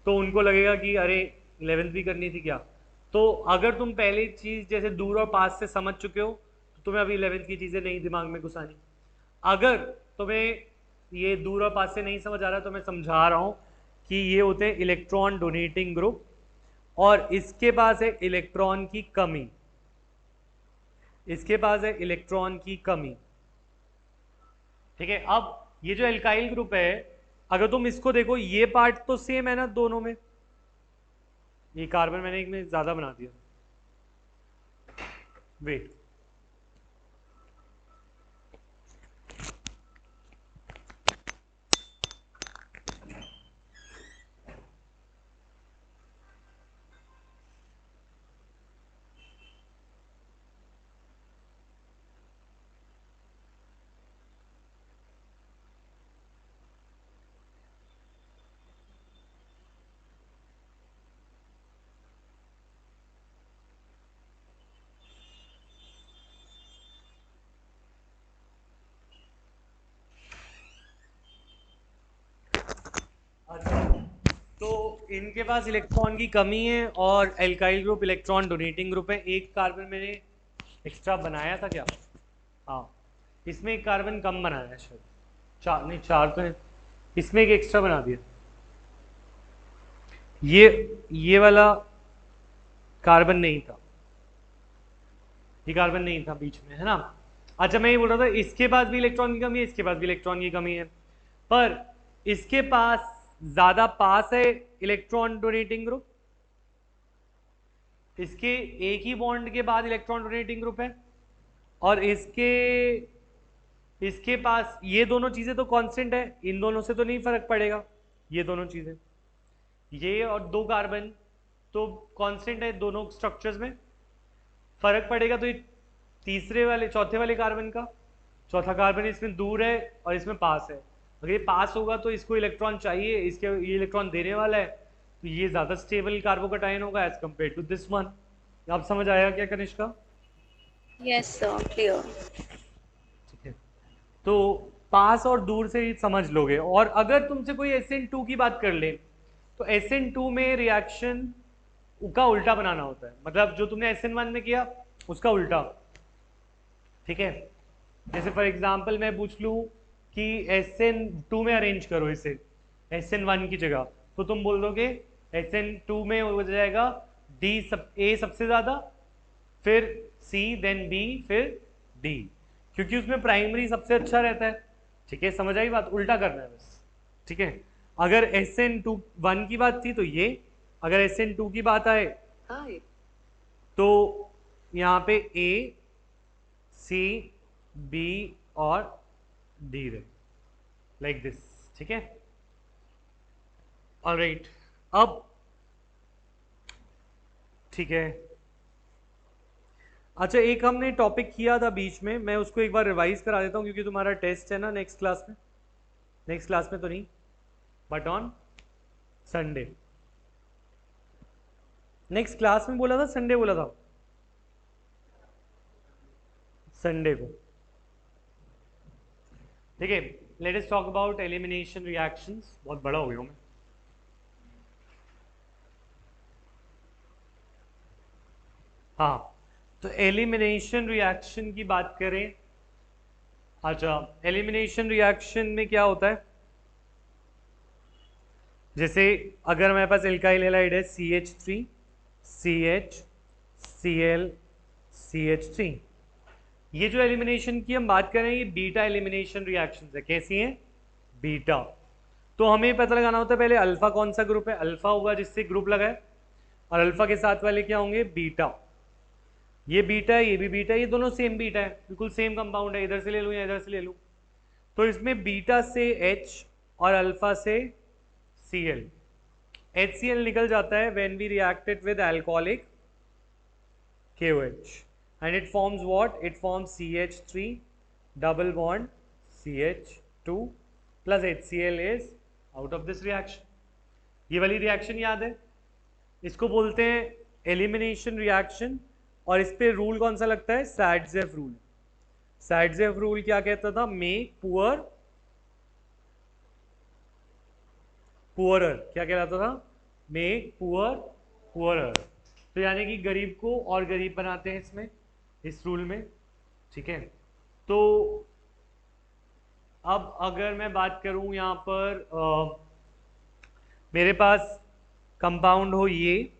Speaker 1: तो उनको लगेगा कि अरे 11th भी करनी थी क्या। तो अगर तुम पहली चीज़ जैसे दूर और पास से समझ चुके हो तो तुम्हें अभी 11th की चीज़ें नहीं दिमाग में घुसानी। अगर तुम्हें ये दूर और पास से नहीं समझ आ रहा तो मैं समझा रहा हूँ कि ये होते हैं इलेक्ट्रॉन डोनेटिंग ग्रुप, और इसके पास है इलेक्ट्रॉन की कमी, इसके पास है इलेक्ट्रॉन की कमी, ठीक है। अब ये जो एल्काइल ग्रुप है, अगर तुम इसको देखो ये पार्ट तो सेम है ना दोनों में, ये कार्बन मैंने एक में ज्यादा बना दिया, वेट, तो इनके पास इलेक्ट्रॉन की कमी है और alkyl group electron donating group है। एक कार्बन मैंने एक्स्ट्रा बनाया था क्या? हाँ, इसमें एक कार्बन कम बनाया है शायद, 4 नहीं 4 तो है, इसमें एक एक्स्ट्रा बना दिया। ये वाला कार्बन नहीं था, ये कार्बन नहीं था बीच में, है ना। अच्छा मैं ये बोल रहा था इसके पास भी इलेक्ट्रॉन की कमी है, इसके पास भी इलेक्ट्रॉन की कमी है, पर इसके पास ज्यादा पास है इलेक्ट्रॉन डोनेटिंग ग्रुप, इसके एक ही बॉन्ड के बाद इलेक्ट्रॉन डोनेटिंग ग्रुप है, और इसके पास ये दोनों चीजें तो कांस्टेंट है, इन दोनों से तो नहीं फर्क पड़ेगा, ये दोनों चीजें, ये और 2 कार्बन तो कांस्टेंट है, दोनों स्ट्रक्चर्स में फर्क पड़ेगा तो ये चौथे वाले कार्बन का, चौथा कार्बन इसमें दूर है और इसमें पास है। अगर ये पास होगा तो इसको इलेक्ट्रॉन चाहिए, इसके ये इलेक्ट्रॉन देने वाला है, तो ये ज़्यादा स्टेबल कार्बोकटायन होगा as compare to this one. आप समझ आया क्या कनिष्का?
Speaker 4: Yes, sir. Clear.
Speaker 1: ठीक है, तो पास और दूर से ही समझ लोगे। और अगर तुमसे कोई SN2 की बात कर ले तो SN2 में रिएक्शन का उल्टा बनाना होता है, मतलब जो तुमने SN1 में किया उसका उल्टा। ठीक है, जैसे फॉर एग्जांपल मैं पूछ लूँ कि SN2 में अरेंज करो इसे SN1 की जगह, तो तुम बोल दोगे SN2 में हो जाएगा A सबसे ज़्यादा, फिर C, देन B, फिर D, क्योंकि उसमें प्राइमरी सबसे अच्छा रहता है। ठीक है, समझ आई बात? उल्टा करना है बस। ठीक है, अगर SN1 की बात थी तो ये, अगर SN2 की बात आए तो यहाँ पे A, C, B और D रहे, लाइक दिस। ठीक है, ऑलराइट। अब ठीक है, अच्छा एक हमने टॉपिक किया था बीच में, मैं उसको एक बार रिवाइज करा देता हूँ क्योंकि तुम्हारा टेस्ट है ना नेक्स्ट क्लास में। नेक्स्ट क्लास में तो नहीं, but on Sunday. Next class में बोला था, संडे बोला था? संडे को। ठीक है, let us talk about elimination reactions. बहुत बड़ा हो गया हूँ मैं। हाँ, तो एलिमिनेशन रिएक्शन की बात करें। अच्छा, एलिमिनेशन रिएक्शन में क्या होता है, जैसे अगर हमारे पास एल्काइल हैलाइड है CH3 CH Cl CH3, ये जो एलिमिनेशन की हम बात करें ये बीटा एलिमिनेशन रिएक्शन है। कैसी हैं? बीटा। तो हमें पता लगाना होता है पहले अल्फा कौन सा ग्रुप है। अल्फा होगा जिससे ग्रुप लगा है, और अल्फा के साथ वाले क्या होंगे? बीटा। ये बीटा है, ये भी बीटा है, ये दोनों सेम बीटा है, बिल्कुल सेम कंपाउंड है, इधर से ले लूँ या इधर से ले लूँ। तो इसमें बीटा से H और अल्फा से Cl, HCl निकल जाता है when we react it with alcoholic KOH and it forms what? It forms CH3 double bond CH2 plus HCl is out of this reaction। ये वाली रिएक्शन याद है? इसको बोलते हैं एलिमिनेशन रिएक्शन, और इस पे रूल कौन सा लगता है? सैडजेफ रूल। सैडजेफ रूल क्या कहता था? Make poor poorer. क्या कहलाता था? Make poor poorer. तो यानी कि गरीब को और गरीब बनाते हैं इसमें, इस रूल में। ठीक है, तो अब अगर मैं बात करूं यहाँ पर मेरे पास कंपाउंड हो ये,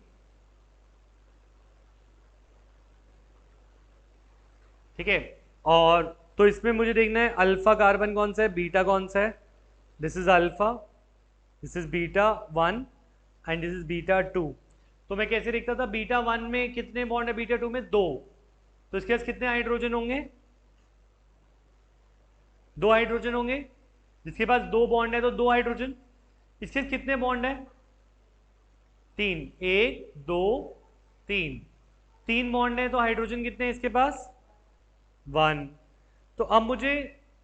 Speaker 1: ठीक है, और तो इसमें मुझे देखना है अल्फा कार्बन कौन सा है, बीटा कौन सा है। This is alpha, this is beta 1 and this is beta 2। तो मैं कैसे देखता था? बीटा 1 में कितने बॉन्ड है, बीटा 2 में 2, तो इसके पास कितने हाइड्रोजन होंगे? 2 हाइड्रोजन होंगे। जिसके पास 2 बॉन्ड है तो 2 हाइड्रोजन। इसके कितने बॉन्ड है? 3, 1 2 3, 3 बॉन्ड है तो हाइड्रोजन कितने हैं इसके पास? 1। तो अब मुझे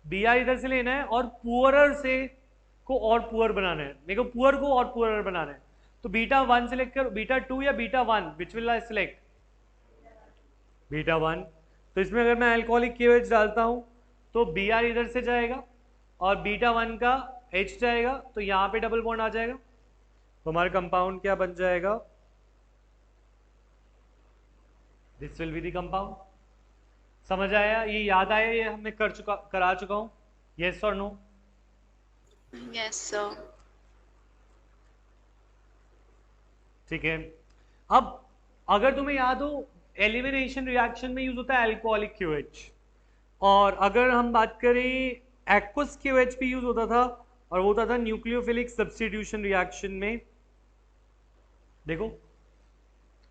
Speaker 1: Br इधर से लेना है और पुअरर से को और पुअर बनाना है, मेरे को पुअर को और पुअरर बनाना है। तो बीटा 1 सिलेक्ट कर, बीटा 2 या beta 1, which will I select? Beta 1। तो इसमें अगर मैं अल्कोहलिक KOH डालता हूं तो Br इधर से जाएगा और बीटा 1 का H जाएगा, तो यहाँ पे डबल बॉन्ड आ जाएगा, तो हमारा कंपाउंड क्या बन जाएगा? This will be the compound. समझ आया? ये याद आया? ये हमने करा चुका हूं, यस और नो?
Speaker 4: Yes, sir.
Speaker 1: ठीक है, अब अगर तुम्हें याद हो एलिमिनेशन रिएक्शन में यूज होता है अल्कोहलिक KOH, और अगर हम बात करें एक्वस KOH भी यूज होता था, और वो होता था न्यूक्लियोफिलिक सब्स्टिट्यूशन रिएक्शन में। देखो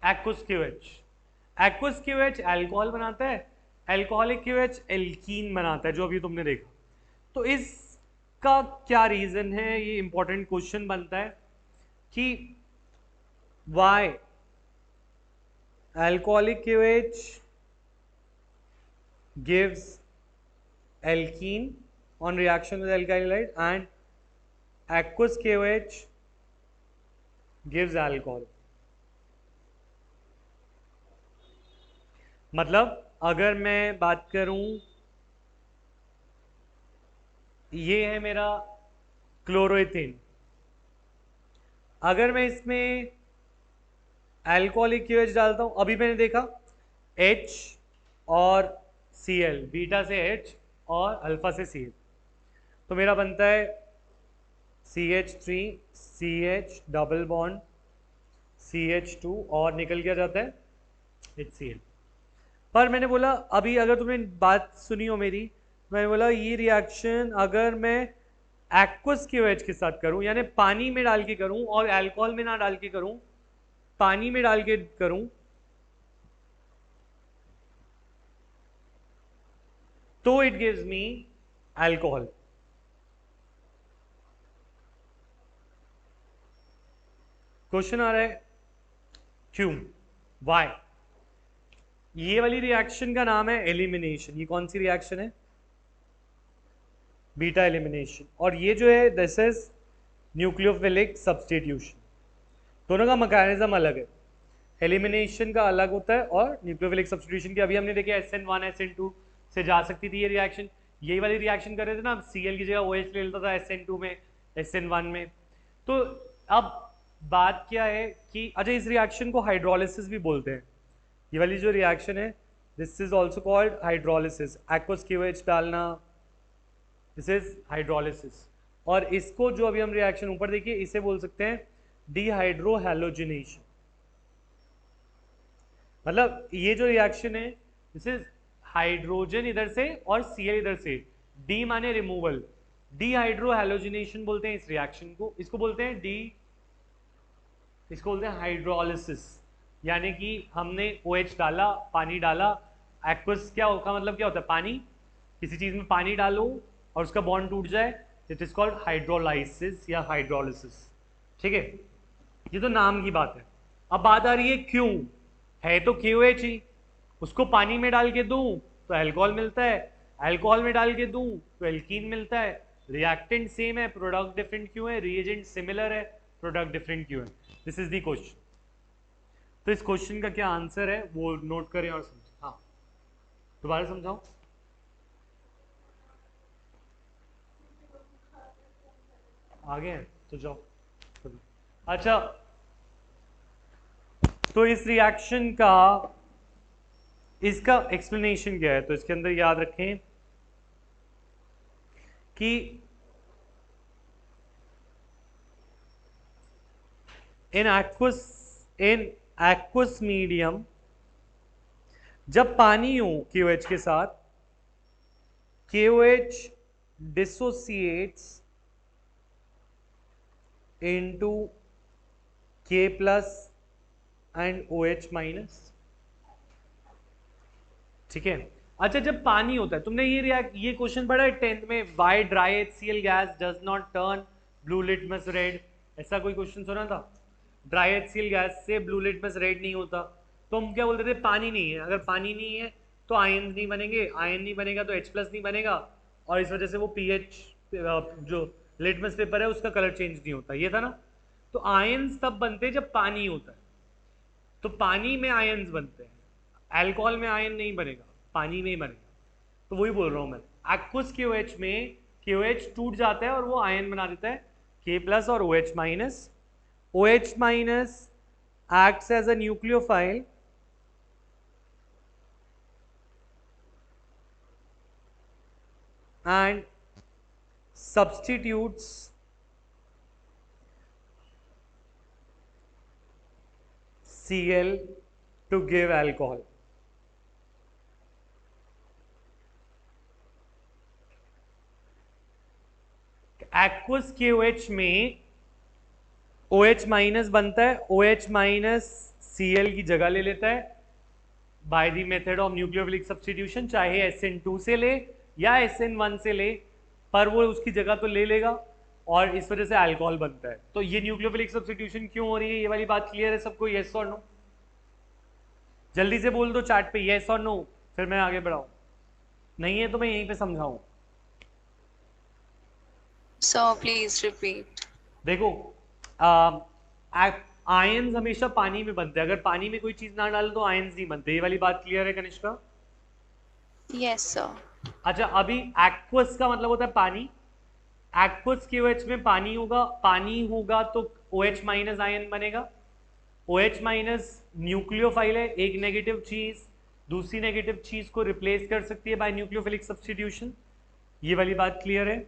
Speaker 1: एक्वस KOH अल्कोहल बनाता है, अल्कोहलिक KOH एल्कीन बनाता है, जो अभी तुमने देखा। तो इसका क्या रीजन है? ये इंपॉर्टेंट क्वेश्चन बनता है कि why alcoholic KOH gives alkene on reaction with alkyl halide and aqueous KOH gives alcohol. मतलब अगर मैं बात करूं, ये है मेरा क्लोरोइथिन, अगर मैं इसमें अल्कोहलिक QH डालता हूं, अभी मैंने देखा H और Cl, बीटा से H और अल्फा से Cl, तो मेरा बनता है CH3 CH double bond CH2 और निकल क्या जाता है HCl। पर मैंने बोला अभी, अगर तुमने बात सुनी हो मेरी, मैंने बोला ये रिएक्शन अगर मैं एक्वस QH के साथ करूं, यानी पानी में डाल के करूं और अल्कोहल में ना डाल के करूं, पानी में डाल के करूं, तो it gives me alcohol. Question आ रहा है क्यों, वाई? ये वाली रिएक्शन का नाम है एलिमिनेशन। ये कौन सी रिएक्शन है? Beta elimination. और ये जो है दिस इज न्यूक्लियोफिलिक सब्स्टिट्यूशन। दोनों का मैकेनिज्म अलग है, एलिमिनेशन का अलग होता है और न्यूक्लियोफिलिक सब्स्टिट्यूशन की अभी हमने देखे SN1 SN2 से जा सकती थी ये रिएक्शन। यही वाली रिएक्शन कर रहे थे ना, Cl की जगह OH ले लेता था SN2 में SN1 में। तो अब बात क्या है कि अच्छा, इस रिएक्शन को हाइड्रोलिसिस भी बोलते हैं। ये वाली जो रिएक्शन है this is also called hydrolysis. Aqueous QH डालना, दिस इज हाइड्रोलिसिस। और इसको जो अभी हम रिएक्शन ऊपर देखिए, इसे बोल सकते हैं डिहाइड्रोहैलोजिनेशन। मतलब ये जो रिएक्शन है दिस इज हाइड्रोजन इधर से और Cl इधर से, डी माने रिमूवल, डिहाइड्रोहैलोजिनेशन बोलते हैं इस रिएक्शन को। इसको बोलते हैं इसको बोलते हैं हाइड्रोलिसिस। यानी कि हमने OH डाला, पानी डाला, एक्वस क्या होगा, मतलब क्या होता है, पानी, किसी चीज में पानी डालो और उसका बॉन्ड टूट जाए, इट इज कॉल्ड हाइड्रोलाइसिस या हाइड्रोलिसिस। ठीक है, ये तो नाम की बात है। अब बात आ रही है क्यों, है तो QH ही, उसको पानी में डाल के दूं तो अल्कोहल मिलता है, अल्कोहल में डाल के दूं तो एल्कीन मिलता है। रिएक्टेंट सेम है, प्रोडक्ट डिफरेंट क्यों है? रिएजेंट सिमिलर है, प्रोडक्ट डिफरेंट क्यों है? This is the question. तो इस क्वेश्चन का क्या आंसर है वो नोट करें और समझें। हाँ, दोबारा समझाओ। आगे हैं तो जाओ। अच्छा, तो इस रिएक्शन का इसका एक्सप्लेनेशन क्या है? तो इसके अंदर याद रखें कि इन एक्वस मीडियम जब पानी हो QH के साथ, KOH dissociates into K plus and OH minus। ठीक है। अच्छा, जब पानी होता है, तुमने ये क्वेश्चन पढ़ा है 10th में, why dry HCl gas does not turn blue litmus red? ऐसा कोई क्वेश्चन सुना था? ड्राई HCl गैस से ब्लू लिटमस रेड नहीं होता, तो हम क्या बोलते थे, पानी नहीं है। अगर पानी नहीं है तो आयन नहीं बनेंगे, आयन नहीं बनेगा तो H+ नहीं बनेगा, और इस वजह से वो pH जो लिटमस पेपर है उसका कलर चेंज नहीं होता, ये था ना। तो आयन्स तब बनते हैं जब पानी होता है, तो पानी में आयन्स बनते हैं, अल्कोहल में आयन नहीं बनेगा, पानी में ही बनेगा। तो वही बोल रहा हूं मैं, एक्वस QH में QH टूट जाता है और वो आयन बना देता है K+ और OH minus. OH minus acts as a nucleophile and substitutes Cl to give alcohol। Aqueous KOH में OH माइनस बनता है, OH माइनस Cl की जगह ले लेता है by the method of nucleophilic substitution, चाहे SN2 से ले या SN1 से ले, पर वो उसकी जगह तो ले लेगा और इस वजह से अल्कोहल बनता है। तो ये न्यूक्लियोफिलिक सब्स्टिट्यूशन क्यों हो रही है, ये वाली बात क्लियर है सबको? येस और नो? जल्दी से बोल दो चार्ट पे येस और नो, फिर मैं आगे बढ़ाऊं। नहीं है तो मैं यहीं पे समझाऊं।
Speaker 4: So please repeat.
Speaker 1: देखो, आयंस हमेशा पानी में बनते हैं, अगर पानी में कोई चीज ना डालो तो आयंस नहीं बनते। ये वाली बात क्लियर है कनिष्का?
Speaker 4: Yes, sir.
Speaker 1: अच्छा, अभी एक्वस का मतलब होता है पानी। एक्वस KOH में पानी होगा तो OH माइनस आयन बनेगा। OH माइनस न्यूक्लियोफाइल है, एक नेगेटिव चीज दूसरी नेगेटिव चीज को रिप्लेस कर सकती है बाय न्यूक्लियोफिलिक सब्स्टिट्यूशन। ये वाली बात क्लियर है?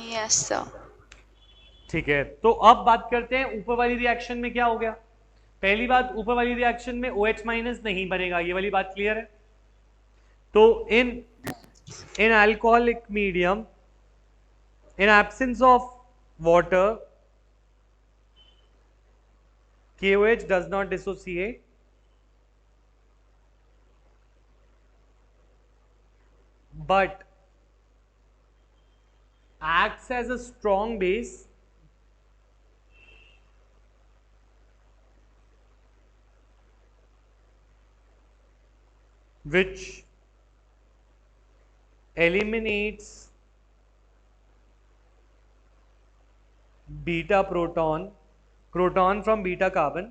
Speaker 4: Yes, sir.
Speaker 1: ठीक है, तो अब बात करते हैं ऊपर वाली रिएक्शन में क्या हो गया। पहली बात, ऊपर वाली रिएक्शन में OH माइनस नहीं बनेगा, ये वाली बात क्लियर है? तो in alcoholic medium, in absence of water, KOH does not dissociate, but acts as a strong base which eliminates beta proton from beta carbon,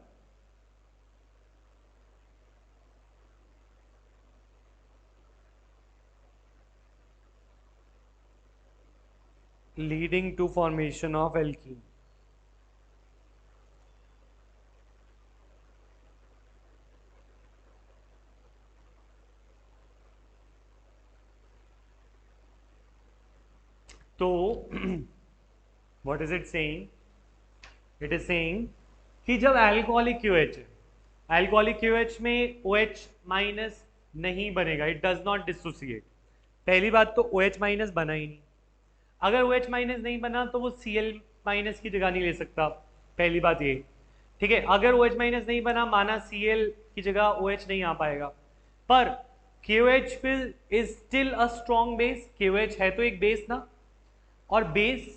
Speaker 1: leading to formation of alkene. तो what is it saying? It is saying कि जब alcoholic QH है, alcoholic QH में OH minus नहीं बनेगा, it does not dissociate. पहली बात तो OH माइनस बना ही नहीं, अगर OH माइनस नहीं बना तो वो Cl माइनस की जगह नहीं ले सकता, पहली बात ये। ठीक है, अगर OH माइनस नहीं बना, माना Cl की जगह OH नहीं आ पाएगा, पर KOH फिर is still a strong base. KOH है तो एक बेस ना, और बेस,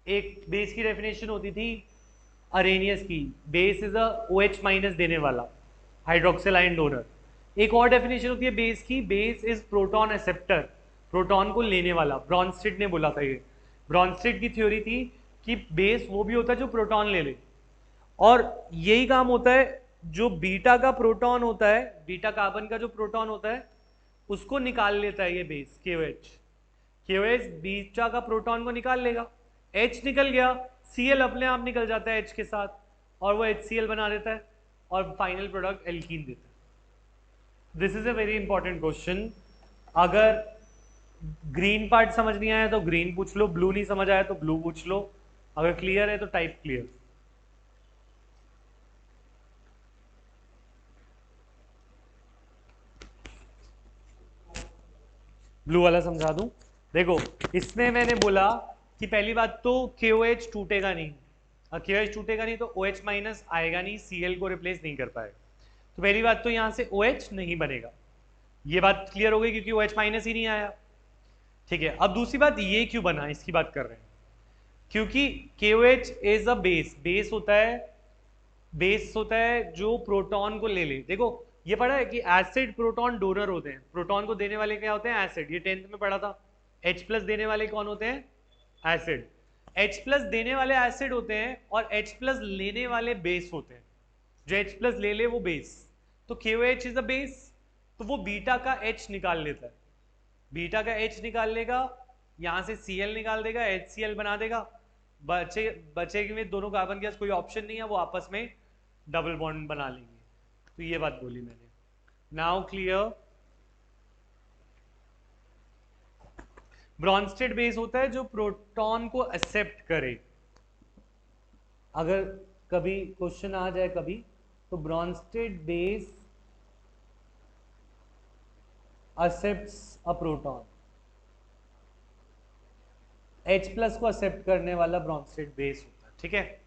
Speaker 1: एक बेस की डेफिनेशन होती थी अरेनियस की, base is a OH minus देने वाला हाइड्रोक्सिल आयन डोनर। एक और डेफिनेशन होती है बेस की, base is proton acceptor, proton को लेने वाला। ब्रॉन्स्टेड ने बोला था ये, ब्रॉन्स्टेड की थ्योरी थी कि बेस वो भी होता है जो प्रोटॉन ले ले, और यही काम होता है जो बीटा का प्रोटॉन होता है, बीटा कार्बन का जो प्रोटॉन होता है उसको निकाल लेता है ये बेस KOH। KOH बीटा का प्रोटॉन को निकाल लेगा, H निकल गया, Cl अपने आप निकल जाता है H के साथ, और वो HCl बना देता है और फाइनल प्रोडक्ट एल्कीन देता है। This is a very important question. अगर ग्रीन पार्ट समझ नहीं आया तो ग्रीन पूछ लो, ब्लू नहीं समझ आया तो ब्लू पूछ लो, अगर क्लियर है तो टाइप क्लियर। ब्लू वाला समझा दूं? देखो, इसमें मैंने बोला कि पहली बात तो KOH टूटेगा नहीं, और KOH टूटेगा नहीं तो OH माइनस आएगा नहीं, Cl को रिप्लेस नहीं कर पाएगा। तो पहली बात तो यहाँ से OH नहीं बनेगा, ये बात क्लियर हो गई, क्योंकि OH माइनस ही नहीं आया। ठीक है, अब दूसरी बात ये क्यों बना, इसकी बात कर रहे हैं, क्योंकि KOH is a base, base होता है जो प्रोटॉन को ले ले। देखो, ये पढ़ा है कि एसिड प्रोटॉन डोनर होते हैं, प्रोटॉन को देने वाले क्या होते हैं, एसिड। ये 10th में पढ़ा था। H प्लस देने वाले कौन होते हैं, एसिड। H प्लस देने वाले एसिड होते हैं और H प्लस लेने वाले बेस होते हैं, जो H प्लस ले ले वो बेस। तो KOH इज अ बेस, तो वो बीटा का H निकाल लेता है, बीटा का H निकाल लेगा, यहाँ से Cl निकाल देगा, HCl बना देगा, बचेगे में दोनों कार्बन के पास कोई ऑप्शन नहीं है, वो आपस में डबल बॉन्ड बना लेंगे। तो ये बात बोली मैंने। Now clear? ब्रॉन्स्टेड बेस होता है जो प्रोटॉन को एक्सेप्ट करे। अगर कभी क्वेश्चन आ जाए कभी, तो Brønsted base accepts a proton, H plus को एक्सेप्ट करने वाला ब्रॉन्स्टेड बेस होता है। ठीक है,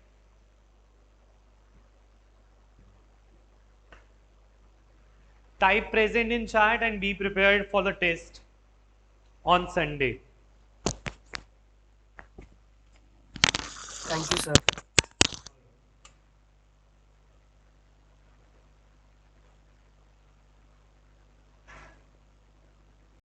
Speaker 1: type present in chat and be prepared for the test on Sunday.
Speaker 2: Thank you, sir.